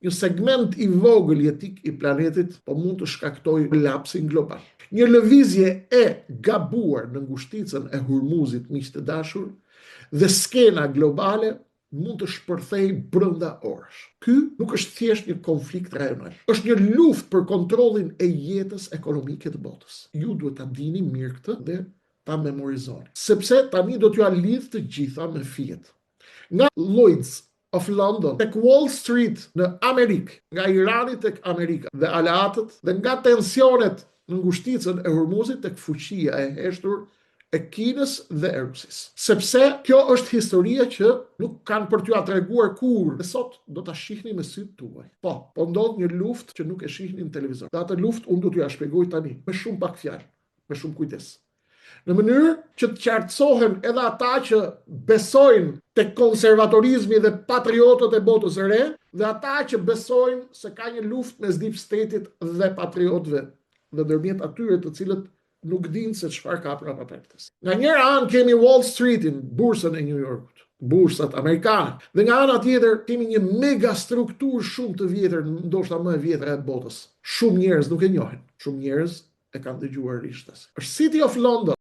një segment i vogël jetik i planetit po mund të shkaktojë kolapsin global. Një lëvizje e gabuar në ngushticën e Hormuzit, miq të dashur, dhe skena globale mund të shpërthej brenda orësh. Ky nuk është thjesht një konflikt rajonal, është një luftë për kontrollin e jetës ekonomike të botës. Ju duhet ta dini mirë këtë dhe ta memorizoni, sepse tani do t'ju lidh të gjitha me fiet. Nga Lloyd's of London tek Wall Street në Amerikë, nga Irani tek Amerika dhe aleatët, dhe nga tensionet në ngushticën e Hormuzit tek fuqia e heshtur e Kinës dhe e Rusisë. Sepse kjo është historia që nuk kanë për t'ju treguar kurrë. Dhe sot do ta shihni me sytë tuaj. Po ndodh një luftë që nuk e shihni në televizor. Dhe atë luftë unë do t'ju shpjegoj tani, me shumë pak fjalë, me shumë kujdes. Në mënyrë që të qartësohen edhe ata që besojnë tek konservatorizmi dhe patriotët e botës së re, dhe ata që besojnë se ka një luftë mes deep state-it dhe patriotëve, dhe ndërmjet atyre të cilët nuk dinë se çfarë ka brapa pepës. Nga njëra anë kemi Wall Streetin, bursën e New Yorkut, bursat amerikane, dhe nga ana tjetër kemi një mega strukturë shumë të vjetër, ndoshta më e vjetër e botës. Shumë njerëz nuk e njohin, shumë njerëz e kanë dëgjuar rishtas. Është City of London,